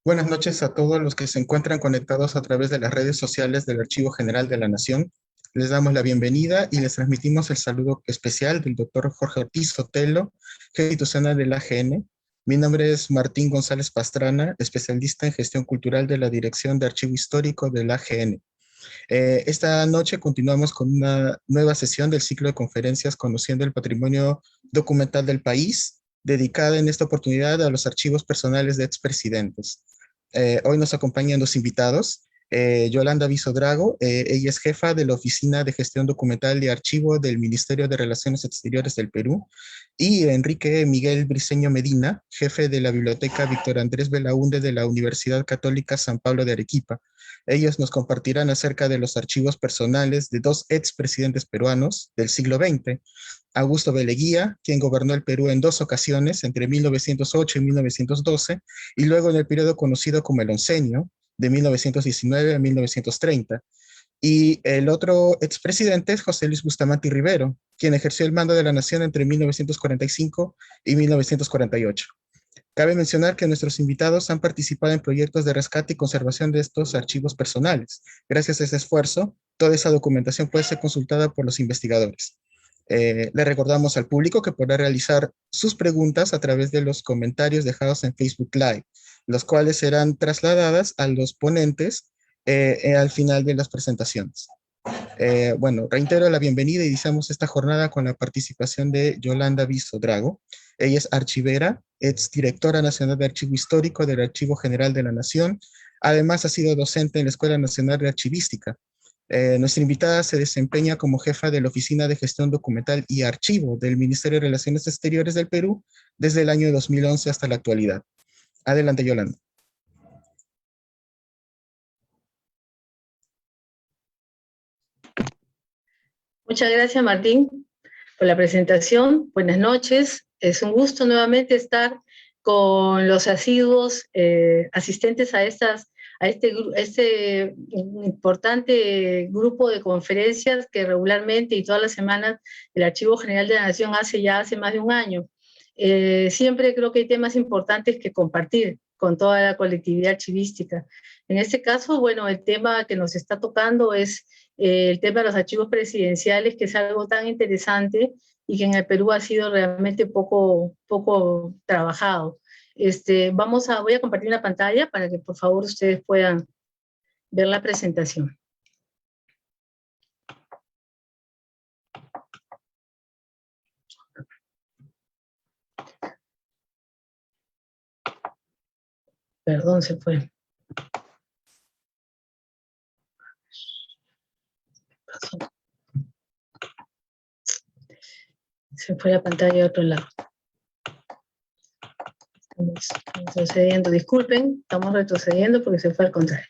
Buenas noches a todos los que se encuentran conectados a través de las redes sociales del Archivo General de la Nación. Les damos la bienvenida y les transmitimos el saludo especial del doctor Jorge Ortiz Sotelo, jefe institucional del AGN. Mi nombre es Martín González Pastrana, especialista en gestión cultural de la Dirección de Archivo Histórico del AGN. Esta noche continuamos con una nueva sesión del ciclo de conferencias Conociendo el Patrimonio Documental del País, dedicada en esta oportunidad a los archivos personales de expresidentes. Hoy nos acompañan dos invitados. Yolanda Viso-Drago, ella es jefa de la Oficina de Gestión Documental y Archivo del Ministerio de Relaciones Exteriores del Perú, y Enrique Miguel Briceño Medina, jefe de la Biblioteca Víctor Andrés Belaúnde de la Universidad Católica San Pablo de Arequipa. Ellos nos compartirán acerca de los archivos personales de dos expresidentes peruanos del siglo XX, Augusto B. Leguía, quien gobernó el Perú en dos ocasiones, entre 1908 y 1912, y luego en el periodo conocido como el Oncenio, de 1919 a 1930. Y el otro expresidente es José Luis Bustamante y Rivero, quien ejerció el mando de la nación entre 1945 y 1948. Cabe mencionar que nuestros invitados han participado en proyectos de rescate y conservación de estos archivos personales. Gracias a ese esfuerzo, toda esa documentación puede ser consultada por los investigadores. Le recordamos al público que podrá realizar sus preguntas a través de los comentarios dejados en Facebook Live, los cuales serán trasladadas a los ponentes al final de las presentaciones. Bueno, reitero la bienvenida y iniciamos esta jornada con la participación de Yolanda Viso-Drago. Ella es archivera, ex directora nacional de Archivo Histórico del Archivo General de la Nación. Además, ha sido docente en la Escuela Nacional de Archivística. Nuestra invitada se desempeña como jefa de la Oficina de Gestión Documental y Archivo del Ministerio de Relaciones Exteriores del Perú desde el año 2011 hasta la actualidad. Adelante, Yolanda. Muchas gracias, Martín, por la presentación. Buenas noches. Es un gusto nuevamente estar con los asiduos asistentes a este importante grupo de conferencias que regularmente y todas las semanas el Archivo General de la Nación hace más de un año. Siempre creo que hay temas importantes que compartir con toda la colectividad archivística. En este caso, bueno, el tema que nos está tocando es el tema de los archivos presidenciales, que es algo tan interesante y que en el Perú ha sido realmente poco trabajado. Voy a compartir la pantalla para que por favor ustedes puedan ver la presentación. Perdón, se fue. Se fue la pantalla a otro lado. Estamos retrocediendo, disculpen, estamos retrocediendo porque se fue al contrario.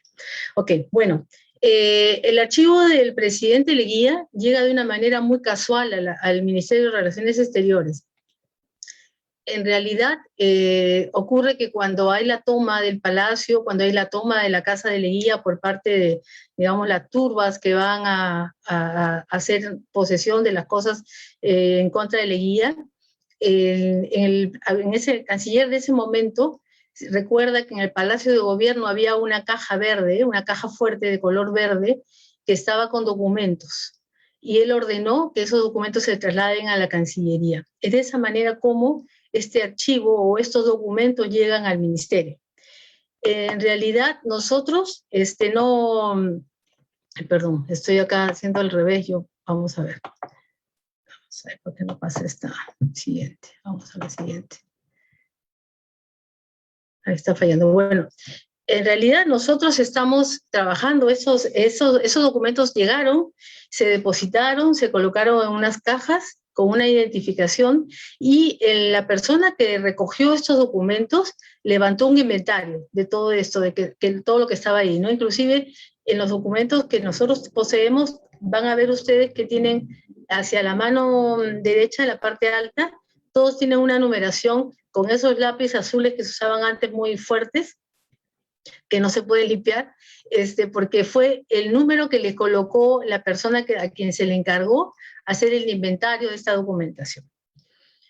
Ok, bueno, el archivo del presidente Leguía llega de una manera muy casual al Ministerio de Relaciones Exteriores. En realidad, ocurre que cuando hay la toma del palacio, cuando hay la toma de la casa de Leguía por parte de, digamos, las turbas que van a hacer posesión de las cosas en contra de Leguía, ese canciller de ese momento recuerda que en el Palacio de Gobierno había una caja verde, una caja fuerte de color verde, que estaba con documentos. Y él ordenó que esos documentos se trasladen a la Cancillería. Es de esa manera como este archivo o estos documentos llegan al ministerio. En realidad, nosotros perdón, estoy acá haciendo al revés, vamos a ver. Vamos a ver por qué no pasa esta siguiente. Vamos a la siguiente. Ahí está fallando. Bueno, En realidad nosotros estamos trabajando, esos documentos llegaron, se depositaron, se colocaron en unas cajas con una identificación y la persona que recogió estos documentos levantó un inventario de todo esto, de que todo lo que estaba ahí, ¿no? Inclusive en los documentos que nosotros poseemos, van a ver ustedes que tienen hacia la mano derecha, en la parte alta, todos tienen una numeración con esos lápices azules que se usaban antes muy fuertes, que no se puede limpiar, porque fue el número que le colocó la persona a quien se le encargó hacer el inventario de esta documentación.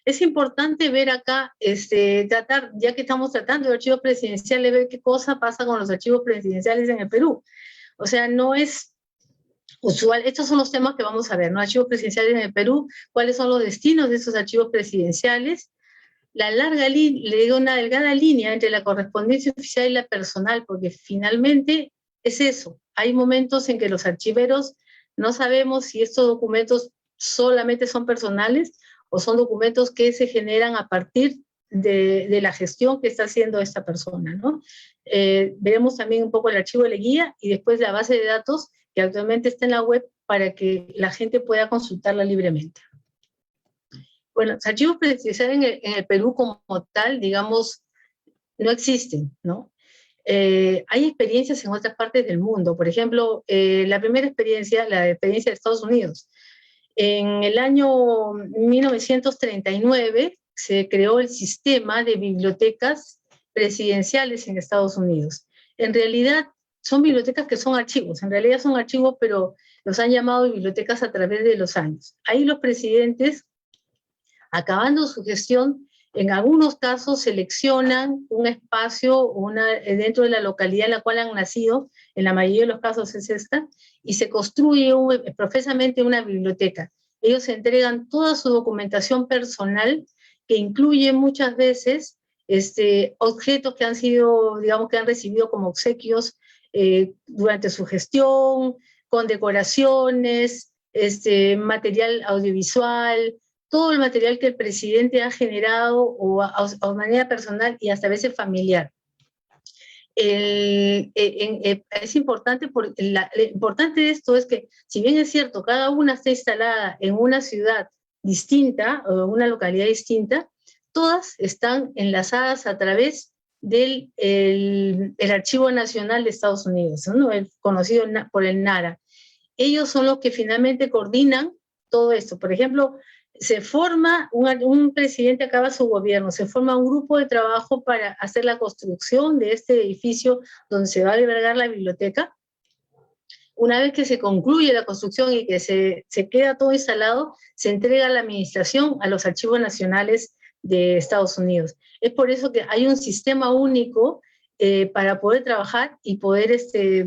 Es importante ver acá, tratar, ya que estamos tratando de archivos presidenciales, ver qué cosa pasa con los archivos presidenciales en el Perú. O sea, no es usual, estos son los temas que vamos a ver, ¿no? Archivos presidenciales en el Perú, cuáles son los destinos de esos archivos presidenciales, le digo una delgada línea entre la correspondencia oficial y la personal, porque finalmente es eso. Hay momentos en que los archiveros no sabemos si estos documentos solamente son personales o son documentos que se generan a partir de la gestión que está haciendo esta persona, ¿no? Veremos también un poco el archivo de la guía y después la base de datos que actualmente está en la web para que la gente pueda consultarla libremente. Bueno, los archivos presidenciales en el Perú como tal, digamos, no existen, ¿no? Hay experiencias en otras partes del mundo. Por ejemplo, la primera experiencia, la experiencia de Estados Unidos. En el año 1939 se creó el sistema de bibliotecas presidenciales en Estados Unidos. En realidad son bibliotecas que son archivos, en realidad son archivos, pero los han llamado bibliotecas a través de los años. Ahí los presidentes, acabando su gestión, en algunos casos seleccionan un espacio dentro de la localidad en la cual han nacido, en la mayoría de los casos es esta, y se construye profesamente una biblioteca. Ellos entregan toda su documentación personal, que incluye muchas veces objetos que han sido, digamos, que han recibido como obsequios durante su gestión, condecoraciones, material audiovisual, todo el material que el presidente ha generado o a manera personal y hasta a veces familiar. Es importante, lo importante de esto es que, si bien es cierto, cada una está instalada en una ciudad distinta o una localidad distinta, todas están enlazadas a través del el Archivo Nacional de Estados Unidos, ¿no? El conocido por el NARA. Ellos son los que finalmente coordinan todo esto. Por ejemplo, se forma, un presidente acaba su gobierno, se forma un grupo de trabajo para hacer la construcción de este edificio donde se va a albergar la biblioteca. Una vez que se concluye la construcción y que se queda todo instalado, se entrega la administración a los archivos nacionales de Estados Unidos. Es por eso que hay un sistema único para poder trabajar y poder,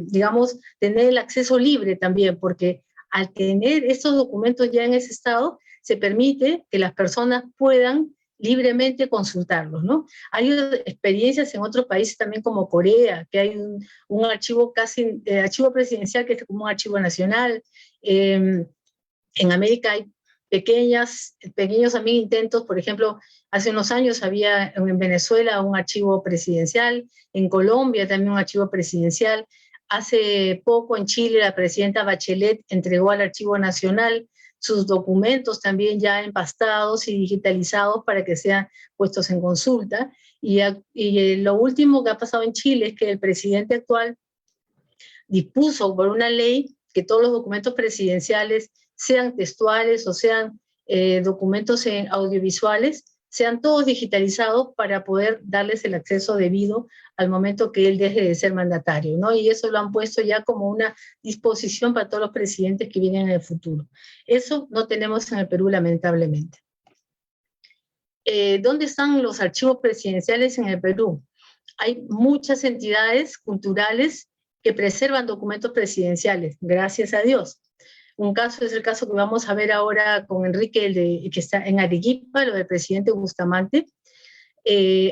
digamos, tener el acceso libre también, porque al tener estos documentos ya en ese estado, se permite que las personas puedan libremente consultarlos, ¿no? Hay experiencias en otros países también como Corea, que hay un archivo archivo presidencial que es como un archivo nacional. En América hay pequeños también intentos. Por ejemplo, hace unos años había en Venezuela un archivo presidencial, en Colombia también un archivo presidencial. Hace poco en Chile la presidenta Bachelet entregó al Archivo Nacional sus documentos también ya empastados y digitalizados para que sean puestos en consulta. Y lo último que ha pasado en Chile es que el presidente actual dispuso por una ley que todos los documentos presidenciales, sean textuales o sean documentos audiovisuales, sean todos digitalizados para poder darles el acceso debido al momento que él deje de ser mandatario, ¿no? Y eso lo han puesto ya como una disposición para todos los presidentes que vienen en el futuro. Eso no tenemos en el Perú, lamentablemente. ¿Dónde están los archivos presidenciales en el Perú? Hay muchas entidades culturales que preservan documentos presidenciales, gracias a Dios. Un caso es el caso que vamos a ver ahora con Enrique, que está en Arequipa, lo del presidente Bustamante.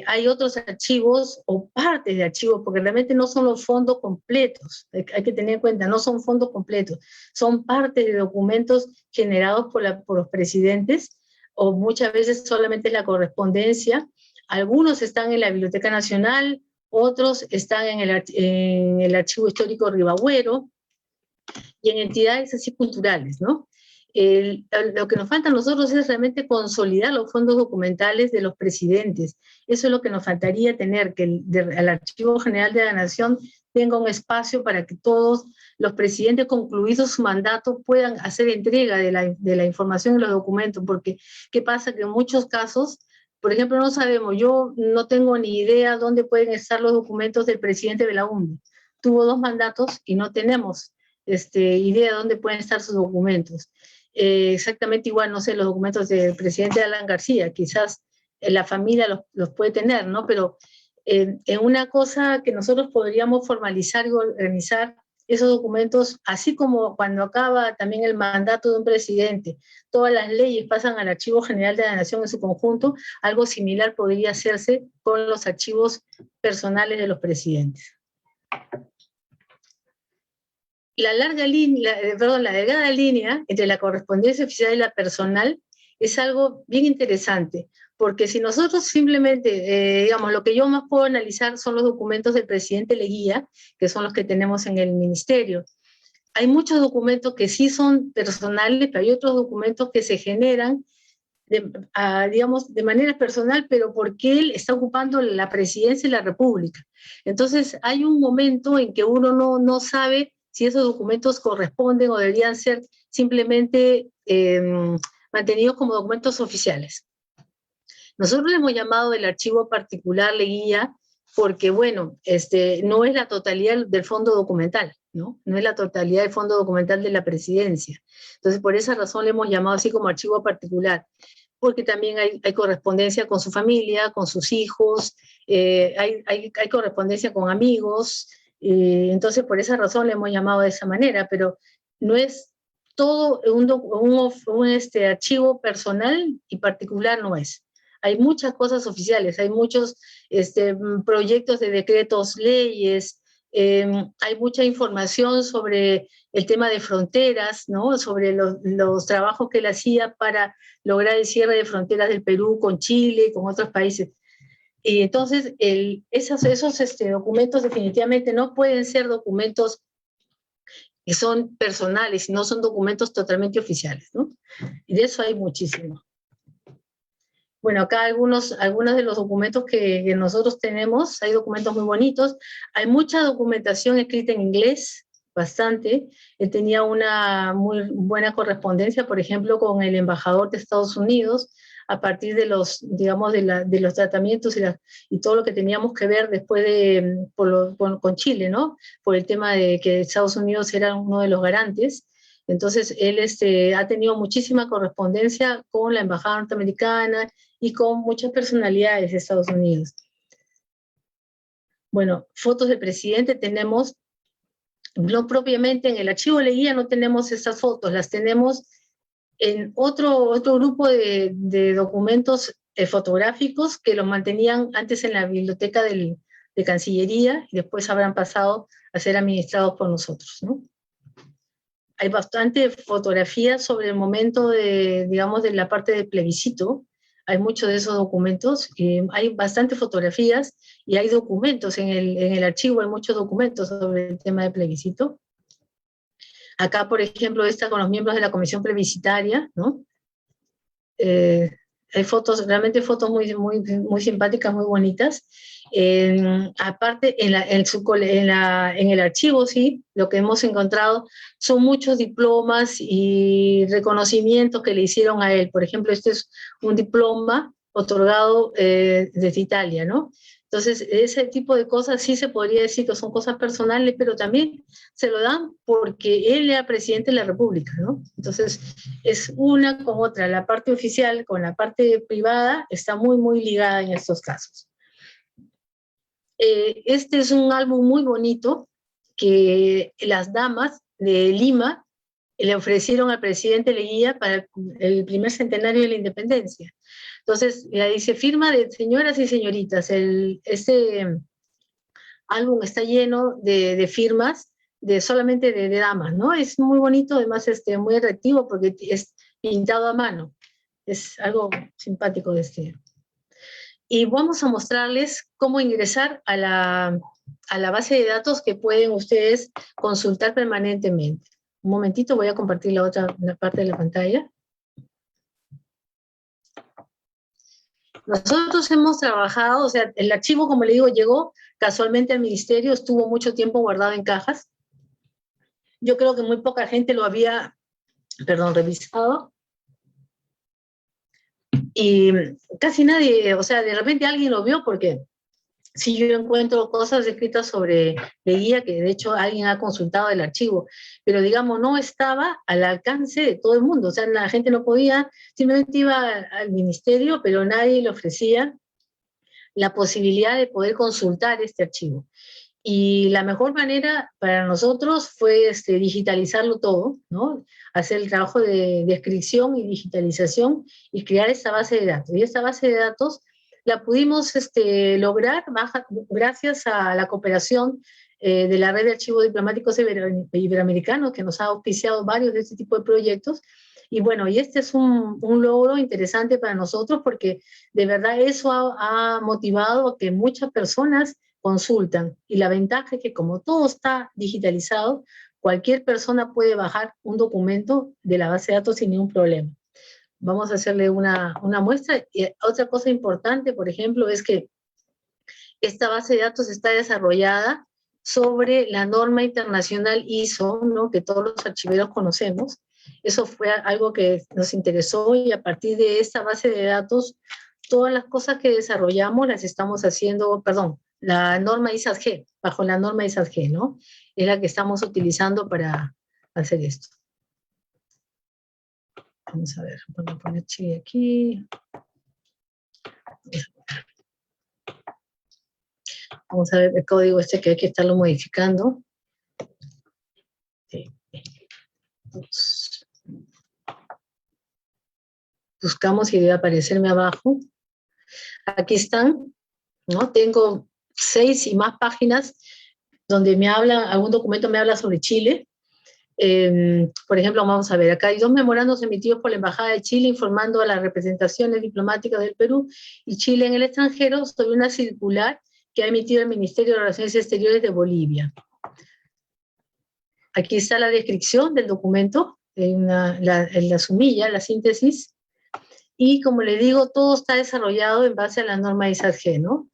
Hay otros archivos o partes de archivos, porque realmente no son los fondos completos, hay que tener en cuenta, no son fondos completos, son partes de documentos generados por los presidentes, o muchas veces solamente es la correspondencia. Algunos están en la Biblioteca Nacional, otros están en el Archivo Histórico Ribagüero y en entidades así culturales, ¿no? Lo que nos falta a nosotros es realmente consolidar los fondos documentales de los presidentes. Eso es lo que nos faltaría tener, que el Archivo General de la Nación tenga un espacio para que todos los presidentes, concluidos su mandato, puedan hacer entrega de la información y los documentos, porque ¿qué pasa? Que en muchos casos, por ejemplo, no sabemos, yo no tengo ni idea dónde pueden estar los documentos del presidente Belaúnde. Tuvo 2 mandatos y no tenemos idea de dónde pueden estar sus documentos. Exactamente igual, no sé, los documentos del presidente Alan García, quizás la familia los puede tener, ¿no? Pero en una cosa que nosotros podríamos formalizar y organizar esos documentos, así como cuando acaba también el mandato de un presidente, todas las leyes pasan al Archivo General de la Nación en su conjunto, algo similar podría hacerse con los archivos personales de los presidentes. La delgada línea entre la correspondencia oficial y la personal es algo bien interesante, porque si nosotros simplemente, digamos, lo que yo más puedo analizar son los documentos del presidente Leguía, que son los que tenemos en el ministerio. Hay muchos documentos que sí son personales, pero hay otros documentos que se generan, digamos, de manera personal, pero porque él está ocupando la presidencia de la República. Entonces, hay un momento en que uno no sabe si esos documentos corresponden o deberían ser simplemente mantenidos como documentos oficiales. Nosotros le hemos llamado el archivo particular Leguía porque, bueno, no es la totalidad del fondo documental, ¿no? No es la totalidad del fondo documental de la presidencia. Entonces, por esa razón le hemos llamado así como archivo particular, porque también hay correspondencia con su familia, con sus hijos, hay correspondencia con amigos, entonces por esa razón le hemos llamado de esa manera, pero no es todo un archivo personal y particular, no es. Hay muchas cosas oficiales, hay muchos proyectos de decretos, leyes, hay mucha información sobre el tema de fronteras, ¿no? Sobre los trabajos que él hacía para lograr el cierre de fronteras del Perú con Chile, con otros países. Y entonces, esos documentos definitivamente no pueden ser documentos que son personales, no son documentos totalmente oficiales, ¿no? Y de eso hay muchísimo. Bueno, acá algunos de los documentos que nosotros tenemos, hay documentos muy bonitos, hay mucha documentación escrita en inglés, bastante. Él tenía una muy buena correspondencia, por ejemplo, con el embajador de Estados Unidos, a partir de los, digamos, de los tratamientos y todo lo que teníamos que ver después con Chile, ¿no? Por el tema de que Estados Unidos era uno de los garantes. Entonces, él ha tenido muchísima correspondencia con la embajada norteamericana y con muchas personalidades de Estados Unidos. Bueno, fotos del presidente tenemos, no propiamente en el archivo Leguía no tenemos estas fotos, las tenemos en otro grupo de documentos fotográficos que los mantenían antes en la biblioteca de Cancillería y después habrán pasado a ser administrados por nosotros, ¿no? Hay bastante fotografías sobre el momento digamos, de la parte del plebiscito. Hay muchos de esos documentos, hay bastantes fotografías y hay documentos en el archivo, hay muchos documentos sobre el tema del plebiscito. Acá, por ejemplo, está con los miembros de la comisión plebiscitaria, ¿no? Hay fotos, realmente fotos muy simpáticas, muy bonitas. Aparte, en el archivo, sí, lo que hemos encontrado son muchos diplomas y reconocimientos que le hicieron a él. Por ejemplo, este es un diploma otorgado desde Italia, ¿no? Entonces, ese tipo de cosas sí se podría decir que son cosas personales, pero también se lo dan porque él era presidente de la República, ¿no? Entonces, es una con otra. La parte oficial con la parte privada está muy ligada en estos casos. Este es un álbum muy bonito que las damas de Lima le ofrecieron al presidente Leguía para el primer centenario de la independencia. Entonces, la dice, firma de señoras y señoritas. Este álbum está lleno de firmas solamente de damas, ¿no? Es muy bonito, además muy atractivo porque es pintado a mano. Es algo simpático de este. y vamos a mostrarles cómo ingresar a la base de datos que pueden ustedes consultar permanentemente. Un momentito, voy a compartir la parte de la pantalla. Nosotros hemos trabajado, o sea, el archivo, como le digo, llegó casualmente al ministerio, estuvo mucho tiempo guardado en cajas. Yo creo que muy poca gente lo había, revisado. Y casi nadie, o sea, de repente alguien lo vio porque si yo encuentro cosas escritas sobre Leguía, que de hecho alguien ha consultado el archivo, pero digamos, no estaba al alcance de todo el mundo, o sea, la gente no podía, simplemente iba al ministerio, pero nadie le ofrecía la posibilidad de poder consultar este archivo. Y la mejor manera para nosotros fue digitalizarlo todo, ¿no? Hacer el trabajo de descripción y digitalización y crear esta base de datos. Y esta base de datos la pudimos lograr gracias a la cooperación de la Red de Archivos Diplomáticos Iberoamericanos, que nos ha auspiciado varios de este tipo de proyectos. Y bueno, y este es un logro interesante para nosotros porque de verdad eso ha motivado a que muchas personas consultan. Y la ventaja es que como todo está digitalizado, cualquier persona puede bajar un documento de la base de datos sin ningún problema. Vamos a hacerle una muestra. Y otra cosa importante, por ejemplo, es que esta base de datos está desarrollada sobre la norma internacional ISO, ¿no? Que todos los archiveros conocemos. Eso fue algo que nos interesó y a partir de esta base de datos, todas las cosas que desarrollamos las estamos haciendo, la norma ISAT-G, bajo la norma ISAT-G, ¿no? Es la que estamos utilizando para hacer esto. Vamos a ver, voy a poner Chile aquí. Vamos a ver el código que hay que estarlo modificando. Sí. Buscamos y debe aparecerme abajo. Aquí están, ¿no? Tengo 6 y más páginas donde me habla, algún documento me habla sobre Chile. Por ejemplo, vamos a ver, acá hay 2 memorandos emitidos por la Embajada de Chile informando a las representaciones diplomáticas del Perú y Chile en el extranjero sobre una circular que ha emitido el Ministerio de Relaciones Exteriores de Bolivia. Aquí está la descripción del documento, en la sumilla, la síntesis, y como le digo, todo está desarrollado en base a la norma ISAT-G, ¿no?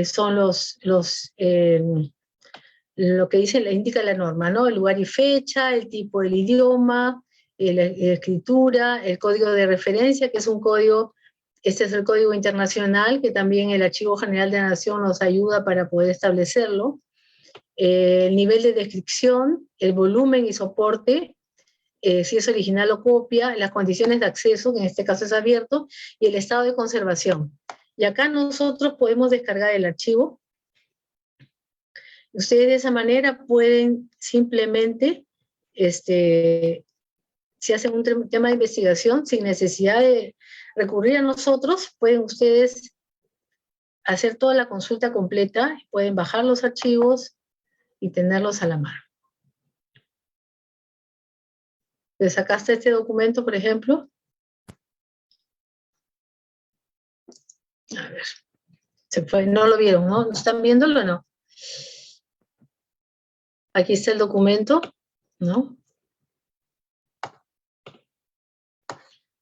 Son lo que indica la norma, ¿no? El lugar y fecha, el tipo del idioma, la escritura, el código de referencia, que es un código, este es el código internacional, que también el Archivo General de la Nación nos ayuda para poder establecerlo, el nivel de descripción, el volumen y soporte, si es original o copia, las condiciones de acceso, que en este caso es abierto, y el estado de conservación. Y acá nosotros podemos descargar el archivo. Ustedes de esa manera pueden simplemente, si hacen un tema de investigación, sin necesidad de recurrir a nosotros, pueden ustedes hacer toda la consulta completa, pueden bajar los archivos y tenerlos a la mano. Entonces acá está este documento, por ejemplo. A ver, se fue, no lo vieron, ¿no? ¿No están viéndolo o no? Aquí está el documento, ¿no?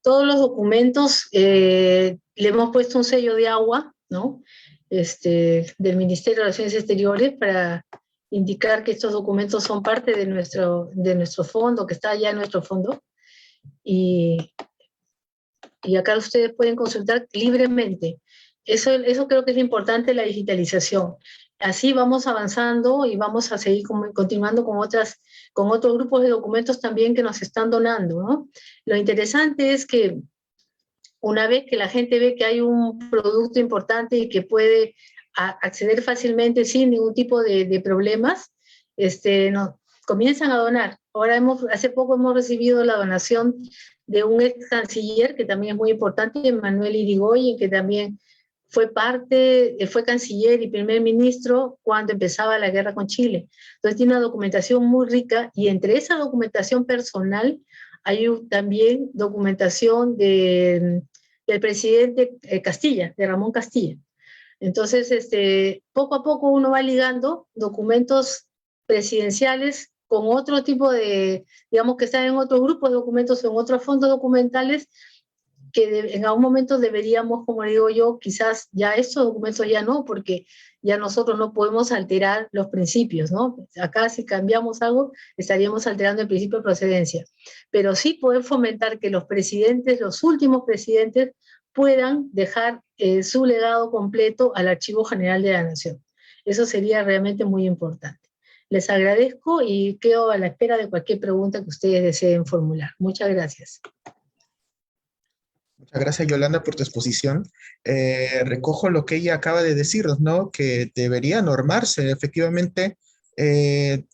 Todos los documentos le hemos puesto un sello de agua, ¿no? Del Ministerio de Relaciones Exteriores para indicar que estos documentos son parte de nuestro fondo, que está allá en nuestro fondo. Y acá ustedes pueden consultar libremente. Eso creo que es lo importante, la digitalización. Así vamos avanzando y vamos a seguir continuando con otros grupos de documentos también que nos están donando, ¿no? Lo interesante es que una vez que la gente ve que hay un producto importante y que puede acceder fácilmente sin ningún tipo de problemas, comienzan a donar. Ahora hace poco hemos recibido la donación de un ex canciller, que también es muy importante, Manuel Irigoyen, que también fue canciller y primer ministro cuando empezaba la guerra con Chile. Entonces tiene una documentación muy rica y entre esa documentación personal hay también documentación del presidente Castilla, de Ramón Castilla. Entonces, poco a poco uno va ligando documentos presidenciales con otro tipo de, digamos que están en otros grupos de documentos, en otros fondos documentales, que en algún momento deberíamos, como digo yo, quizás ya estos documentos ya no, porque ya nosotros no podemos alterar los principios, ¿no? Acá si cambiamos algo, estaríamos alterando el principio de procedencia. Pero sí poder fomentar que los presidentes, los últimos presidentes, puedan dejar su legado completo al Archivo General de la Nación. Eso sería realmente muy importante. Les agradezco y quedo a la espera de cualquier pregunta que ustedes deseen formular. Muchas gracias. Muchas gracias, Yolanda, por tu exposición. Recojo lo que ella acaba de decirnos, ¿no? Que debería normarse efectivamente eh,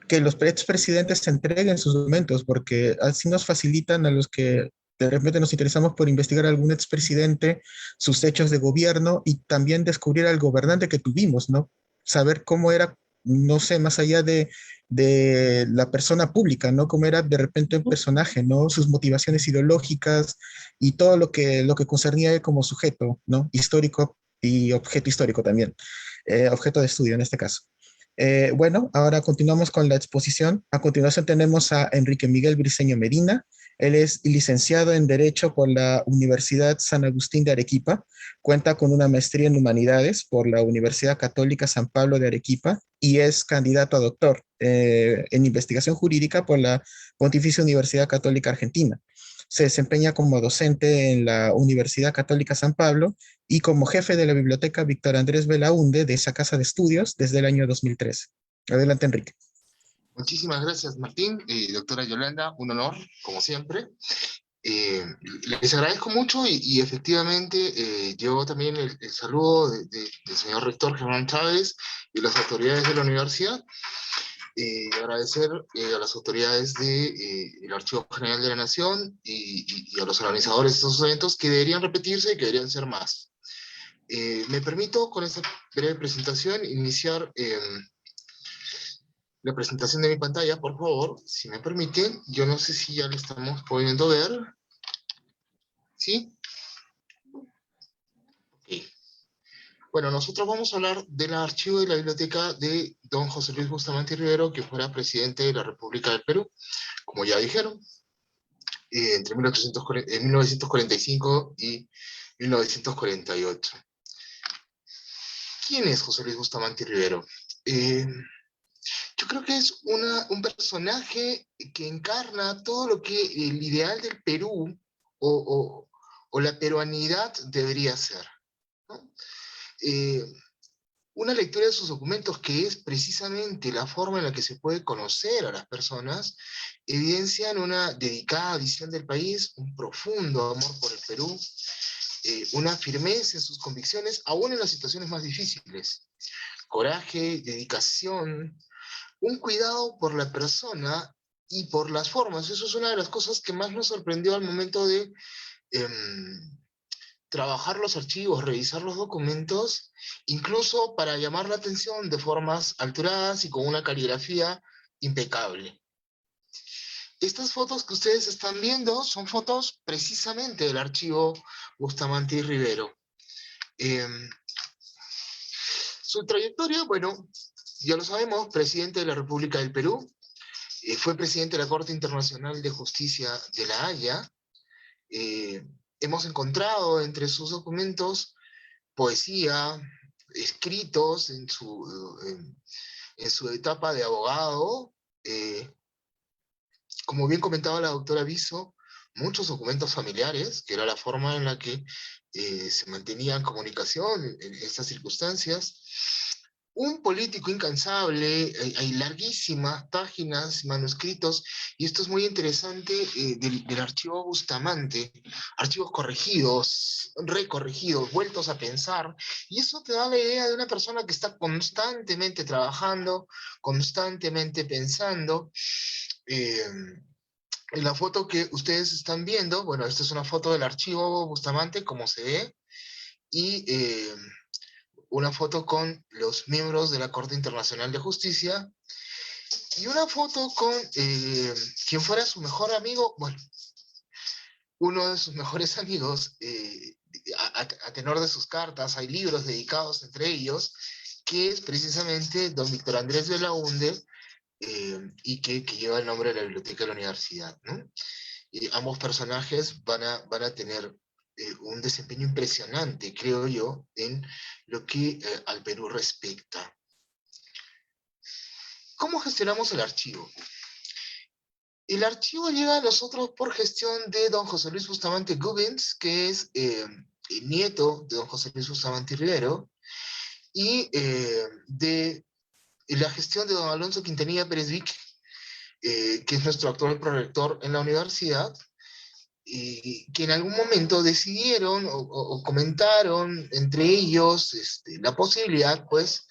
que los expresidentes se entreguen sus documentos, porque así nos facilitan a los que de repente nos interesamos por investigar a algún expresidente, sus hechos de gobierno y también descubrir al gobernante que tuvimos, ¿no? Saber cómo era, no sé, más allá de la persona pública, ¿no? Cómo era de repente un personaje, ¿no? Sus motivaciones ideológicas y todo lo que concernía a él como sujeto, ¿no? Histórico y objeto histórico también, objeto de estudio en este caso. Bueno, ahora continuamos con la exposición. A continuación tenemos a Enrique Miguel Briceño Medina. Él es licenciado en Derecho por la Universidad San Agustín de Arequipa. Cuenta con una maestría en Humanidades por la Universidad Católica San Pablo de Arequipa y es candidato a doctor en Investigación Jurídica por la Pontificia Universidad Católica Argentina. Se desempeña como docente en la Universidad Católica San Pablo y como jefe de la Biblioteca Víctor Andrés Belaúnde de esa casa de estudios desde el año 2013. Adelante, Enrique. Muchísimas gracias, Martín. Doctora Yolanda, un honor, como siempre. Les agradezco mucho y efectivamente llevo también el saludo del señor rector Germán Chávez y las autoridades de la universidad. Agradecer a las autoridades del Archivo General de la Nación y a los organizadores de estos eventos que deberían repetirse y que deberían ser más. Me permito con esta breve presentación iniciar la presentación de mi pantalla, por favor, si me permiten. Yo no sé si ya lo estamos pudiendo ver. ¿Sí? Okay. Bueno, nosotros vamos a hablar del archivo de la biblioteca de don José Luis Bustamante Rivero, que fuera presidente de la República del Perú, como ya dijeron, entre 1945 y 1948. ¿Quién es José Luis Bustamante Rivero? Yo creo que es un personaje que encarna todo lo que el ideal del Perú o la peruanidad debería ser, ¿no? Una lectura de sus documentos, que es precisamente la forma en la que se puede conocer a las personas, evidencian una dedicada visión del país, un profundo amor por el Perú, una firmeza en sus convicciones, aún en las situaciones más difíciles, coraje, dedicación, un cuidado por la persona y por las formas. Eso es una de las cosas que más nos sorprendió al momento de trabajar los archivos, revisar los documentos, incluso para llamar la atención de formas alteradas y con una caligrafía impecable. Estas fotos que ustedes están viendo son fotos precisamente del archivo Bustamante y Rivero. Su trayectoria, bueno, ya lo sabemos, presidente de la República del Perú, fue presidente de la Corte Internacional de Justicia de La Haya. Hemos encontrado entre sus documentos poesía, escritos en su etapa de abogado, como bien comentaba la doctora Viso, muchos documentos familiares, que era la forma en la que se mantenía en comunicación en estas circunstancias. Un político incansable, hay larguísimas páginas, manuscritos, y esto es muy interesante del archivo Bustamante, archivos corregidos, recorregidos, vueltos a pensar, y eso te da la idea de una persona que está constantemente trabajando, constantemente pensando. En la foto que ustedes están viendo, bueno, esta es una foto del archivo Bustamante, como se ve, y una foto con los miembros de la Corte Internacional de Justicia, y una foto con quien fuera su mejor amigo, bueno, uno de sus mejores amigos, a tenor de sus cartas, hay libros dedicados entre ellos, que es precisamente don Víctor Andrés Belaúnde, y que lleva el nombre de la biblioteca de la universidad, ¿no? Ambos personajes van a tener un desempeño impresionante, creo yo, en lo que al Perú respecta. ¿Cómo gestionamos el archivo? El archivo llega a nosotros por gestión de don José Luis Bustamante Gubbins, que es el nieto de don José Luis Bustamante Rivero, y de la gestión de don Alonso Quintanilla Pérez Vic, que es nuestro actual prorector en la universidad, y que en algún momento decidieron o comentaron entre ellos la posibilidad, pues,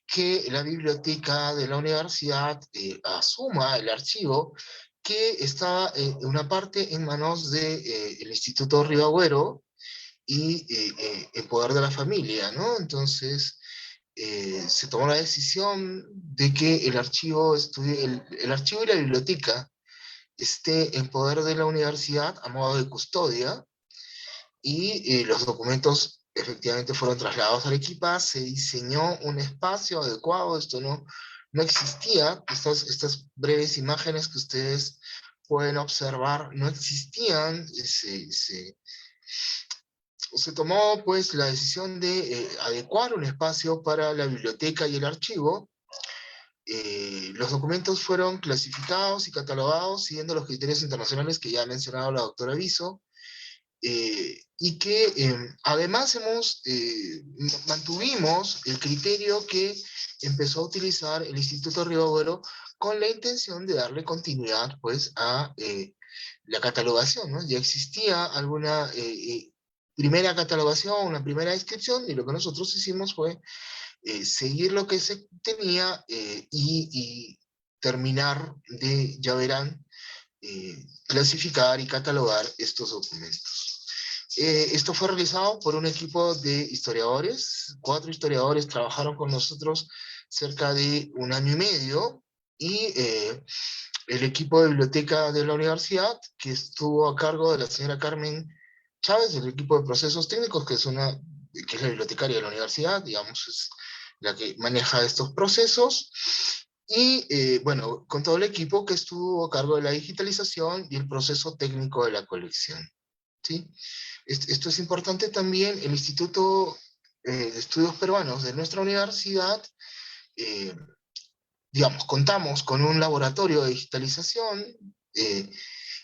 que la biblioteca de la universidad asuma el archivo, que está una parte en manos del Instituto Ribagüero y en poder de la familia, ¿no? Entonces, se tomó la decisión de que el archivo, el archivo y la biblioteca esté en poder de la universidad a modo de custodia, y los documentos efectivamente fueron trasladados a Arequipa. Se diseñó un espacio adecuado, esto no existía, estas breves imágenes que ustedes pueden observar no existían. Se tomó pues la decisión de adecuar un espacio para la biblioteca y el archivo. Los documentos fueron clasificados y catalogados siguiendo los criterios internacionales que ya ha mencionado la doctora Viso, y que además mantuvimos el criterio que empezó a utilizar el Instituto Ribagüero con la intención de darle continuidad pues a la catalogación, ¿no? Ya existía alguna primera catalogación, una primera descripción, y lo que nosotros hicimos fue seguir lo que se tenía, y terminar de, ya verán, clasificar y catalogar estos documentos. Esto fue realizado por un equipo de historiadores. 4 historiadores trabajaron con nosotros cerca de 1 año y medio, y el equipo de biblioteca de la universidad, que estuvo a cargo de la señora Carmen Chávez, del equipo de procesos técnicos, que es la bibliotecaria de la universidad, digamos, es la que maneja estos procesos, y bueno, con todo el equipo que estuvo a cargo de la digitalización y el proceso técnico de la colección, ¿sí? Esto es importante también. El Instituto de Estudios Peruanos de nuestra universidad, eh, digamos, contamos con un laboratorio de digitalización,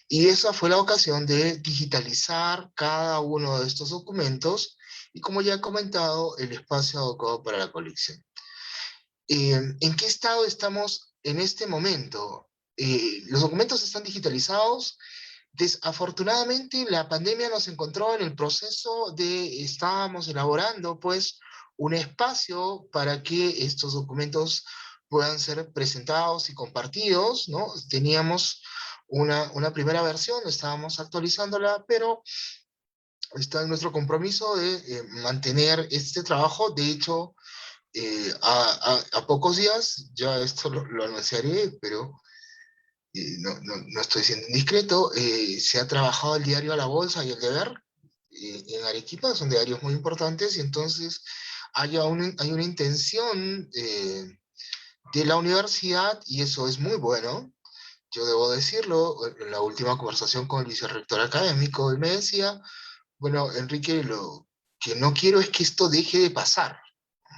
y esa fue la ocasión de digitalizar cada uno de estos documentos, y como ya he comentado, el espacio adecuado para la colección. ¿En qué estado estamos en este momento? Los documentos están digitalizados. Desafortunadamente, la pandemia nos encontró en el proceso de, estábamos elaborando pues un espacio para que estos documentos puedan ser presentados y compartidos, ¿no? Teníamos una primera versión, estábamos actualizándola, pero está en nuestro compromiso de mantener este trabajo. De hecho, a pocos días, ya esto lo anunciaré, pero no estoy siendo indiscreto, se ha trabajado el diario La Bolsa y El Deber en Arequipa, son diarios muy importantes, y entonces hay una intención de la universidad, y eso es muy bueno. Yo debo decirlo, en la última conversación con el vicerrector académico, él me decía, bueno, Enrique, lo que no quiero es que esto deje de pasar.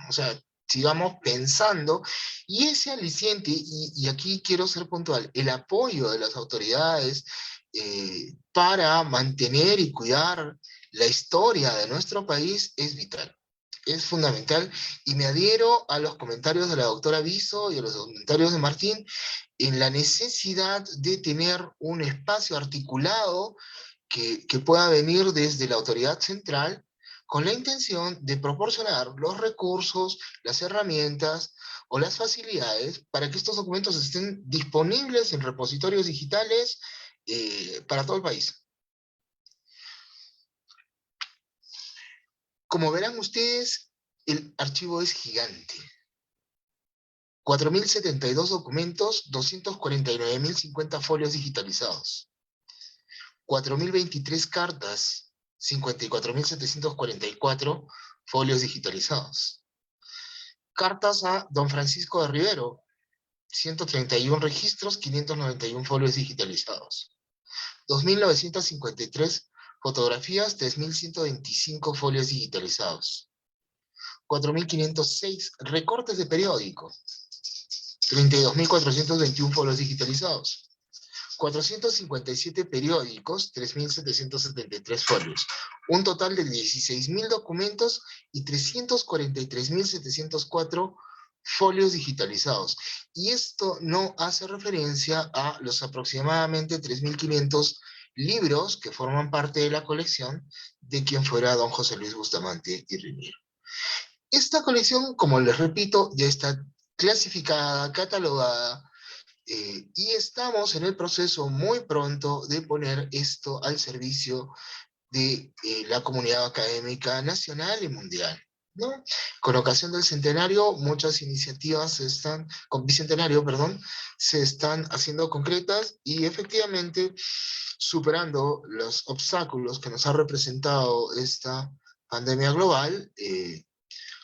O sea, sigamos pensando, y ese aliciente, y aquí quiero ser puntual, el apoyo de las autoridades para mantener y cuidar la historia de nuestro país es vital, es fundamental, y me adhiero a los comentarios de la doctora Viso y a los comentarios de Martín en la necesidad de tener un espacio articulado que pueda venir desde la autoridad central, con la intención de proporcionar los recursos, las herramientas o las facilidades para que estos documentos estén disponibles en repositorios digitales para todo el país. Como verán ustedes, el archivo es gigante. 4.072 documentos, 249.050 folios digitalizados, 4.023 cartas, 54.744 folios digitalizados. Cartas a don Francisco de Rivero, 131 registros, 591 folios digitalizados. 2.953 fotografías, 3.125 folios digitalizados. 4.506 recortes de periódico, 32.421 folios digitalizados. 457 periódicos, 3.773 folios. Un total de 16.000 documentos y 343.704 folios digitalizados. Y esto no hace referencia a los aproximadamente 3.500 libros que forman parte de la colección de quien fuera don José Luis Bustamante y Rivero. Esta colección, como les repito, ya está clasificada, catalogada, y estamos en el proceso muy pronto de poner esto al servicio de la comunidad académica nacional y mundial, ¿no? Con ocasión del centenario, muchas iniciativas con bicentenario, perdón, se están haciendo concretas y efectivamente superando los obstáculos que nos ha representado esta pandemia global,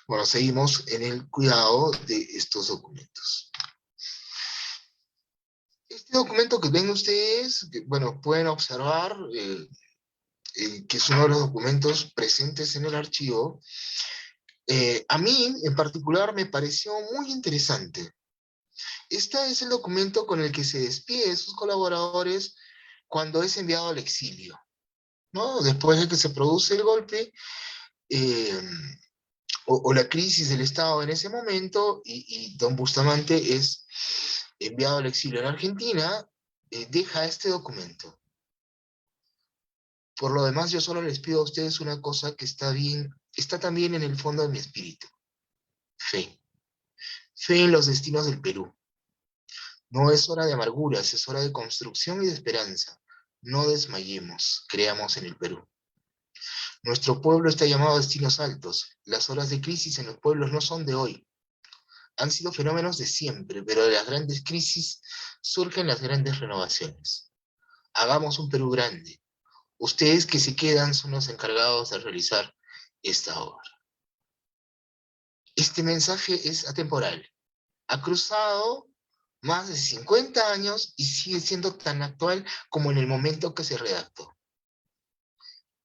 bueno, seguimos en el cuidado de estos documentos. Este documento que ven ustedes, bueno, pueden observar que es uno de los documentos presentes en el archivo. A mí, en particular, me pareció muy interesante. Este es el documento con el que se despide de sus colaboradores cuando es enviado al exilio, ¿no? Después de que se produce el golpe, o la crisis del Estado en ese momento, y don Bustamante es enviado al exilio en Argentina, deja este documento. Por lo demás, yo solo les pido a ustedes una cosa que está también en el fondo de mi espíritu. Fe. Fe en los destinos del Perú. No es hora de amarguras, es hora de construcción y de esperanza. No desmayemos, creamos en el Perú. Nuestro pueblo está llamado a destinos altos. Las horas de crisis en los pueblos no son de hoy. Han sido fenómenos de siempre, pero de las grandes crisis surgen las grandes renovaciones. Hagamos un Perú grande. Ustedes que se quedan son los encargados de realizar esta obra. Este mensaje es atemporal. Ha cruzado más de 50 años y sigue siendo tan actual como en el momento que se redactó.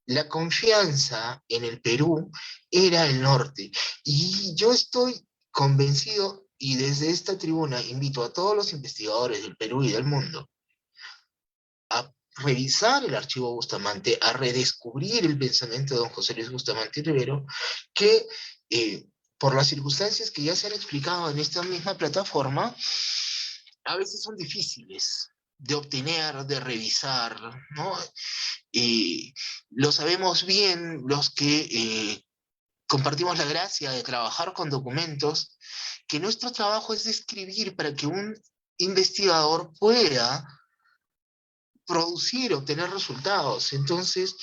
La confianza en el Perú era el norte. Y yo estoy convencido, y desde esta tribuna invito a todos los investigadores del Perú y del mundo a revisar el archivo Bustamante, a redescubrir el pensamiento de don José Luis Bustamante Rivero, que por las circunstancias que ya se han explicado en esta misma plataforma, a veces son difíciles de obtener, de revisar, ¿no? Lo sabemos bien los que compartimos la gracia de trabajar con documentos, que nuestro trabajo es describir para que un investigador pueda producir, obtener resultados. Entonces,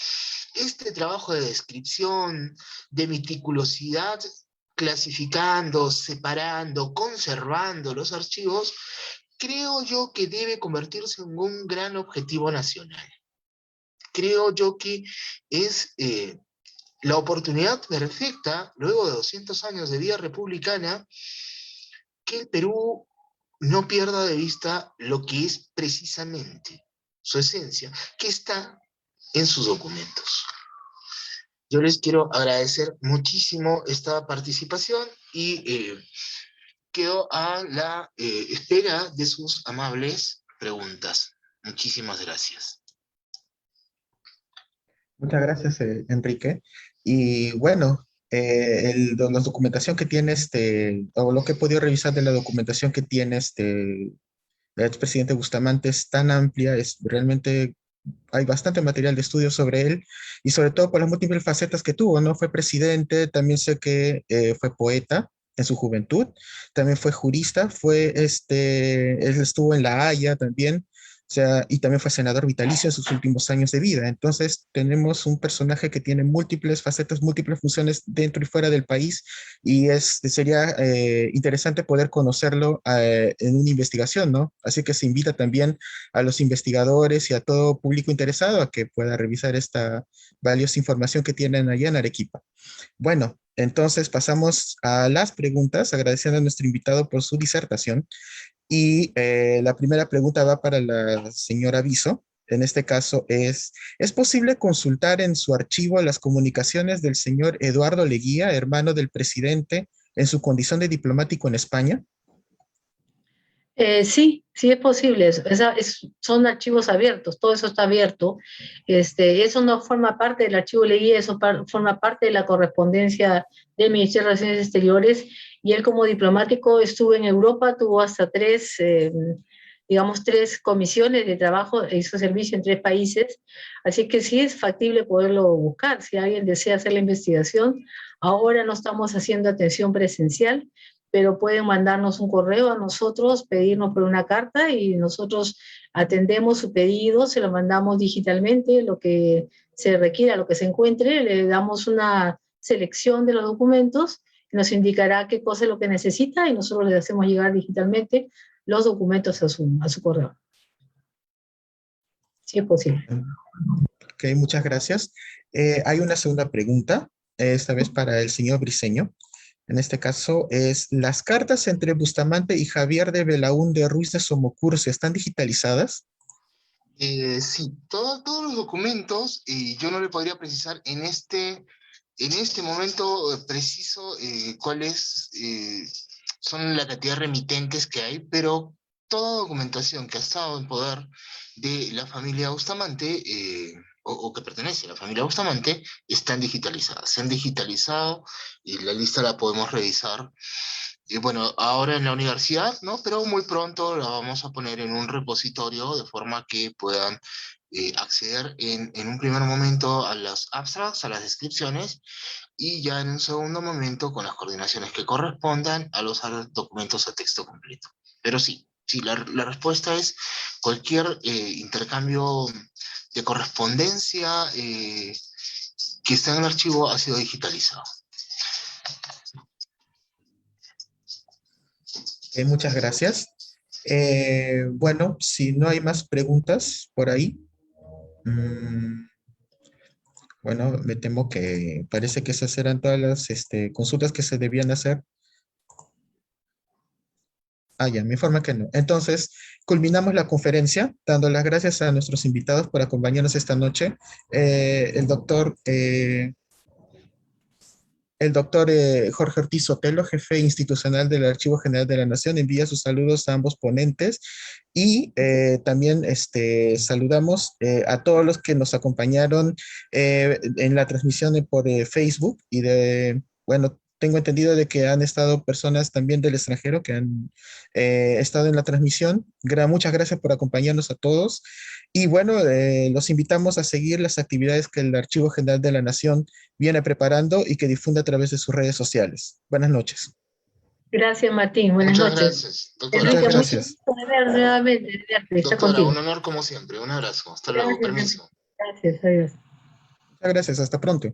este trabajo de descripción, de meticulosidad, clasificando, separando, conservando los archivos, creo yo que debe convertirse en un gran objetivo nacional. Creo yo que es la oportunidad perfecta, luego de 200 años de vida republicana, que el Perú no pierda de vista lo que es precisamente su esencia, que está en sus documentos. Yo les quiero agradecer muchísimo esta participación y quedo a la espera de sus amables preguntas. Muchísimas gracias. Muchas gracias, Enrique. Y bueno, la documentación que tiene o lo que he podido revisar de la documentación que tiene el expresidente Bustamante es tan amplia, realmente hay bastante material de estudio sobre él y sobre todo por las múltiples facetas que tuvo, ¿no? Fue presidente, también sé que fue poeta en su juventud, también fue jurista, él estuvo en La Haya también, sea, y también fue senador vitalicio en sus últimos años de vida. Entonces, tenemos un personaje que tiene múltiples facetas, múltiples funciones dentro y fuera del país, y sería interesante poder conocerlo en una investigación, ¿no? Así que se invita también a los investigadores y a todo público interesado a que pueda revisar esta valiosa información que tienen allá en Arequipa. Bueno, entonces pasamos a las preguntas, agradeciendo a nuestro invitado por su disertación. Y la primera pregunta va para la señora Viso. En este caso ¿es posible consultar en su archivo las comunicaciones del señor Eduardo Leguía, hermano del presidente, en su condición de diplomático en España? Sí, sí es posible. Son archivos abiertos, todo eso está abierto. Eso no forma parte del archivo Leguía, eso forma parte de la correspondencia del Ministerio de Relaciones Exteriores. Y él como diplomático estuvo en Europa, tuvo hasta digamos, tres comisiones de trabajo, hizo servicio en tres países. Así que sí es factible poderlo buscar. Si alguien desea hacer la investigación, ahora no estamos haciendo atención presencial, pero pueden mandarnos un correo a nosotros, pedirnos por una carta y nosotros atendemos su pedido, se lo mandamos digitalmente, lo que se requiera, lo que se encuentre, le damos una selección de los documentos, nos indicará qué cosa es lo que necesita y nosotros le hacemos llegar digitalmente los documentos a su correo. Sí es posible. Ok, muchas gracias. Hay una segunda pregunta, esta vez para el señor Briceño. En este caso es, ¿las cartas entre Bustamante y Javier de Belaúnde Ruiz de Somocurcio están digitalizadas? Sí, todos los documentos, yo no le podría precisar en este momento preciso cuáles son la cantidad de remitentes que hay, pero toda documentación que ha estado en poder de la familia Bustamante, o que pertenece a la familia Bustamante, están digitalizadas. Se han digitalizado y la lista la podemos revisar. Y bueno, ahora en la universidad, ¿no? Pero muy pronto la vamos a poner en un repositorio de forma que puedan acceder en un primer momento a los abstracts, a las descripciones, y ya en un segundo momento, con las coordinaciones que correspondan, a los documentos a texto completo. Pero sí, sí, la respuesta es cualquier intercambio de correspondencia que está en el archivo ha sido digitalizado. Muchas gracias. Bueno, si no hay más preguntas por ahí, bueno, me temo que parece que esas eran todas las consultas que se debían hacer. Ah, ya, me informa que no. Entonces, culminamos la conferencia, dando las gracias a nuestros invitados por acompañarnos esta noche. El doctor Jorge Ortiz Sotelo, jefe institucional del Archivo General de la Nación, envía sus saludos a ambos ponentes y también saludamos a todos los que nos acompañaron en la transmisión por Facebook bueno, tengo entendido de que han estado personas también del extranjero que han estado en la transmisión. Muchas gracias por acompañarnos a todos. Y bueno, los invitamos a seguir las actividades que el Archivo General de la Nación viene preparando y que difunde a través de sus redes sociales. Buenas noches. Gracias, Martín. Buenas Muchas noches. gracias, doctora. Muchas Enrique, mucho gracias. gusto de ver nuevamente, de verte, estar Doctora, contigo. un honor como siempre. Un abrazo. Hasta luego. Gracias, Permiso. gracias, adiós. Muchas gracias. Hasta pronto.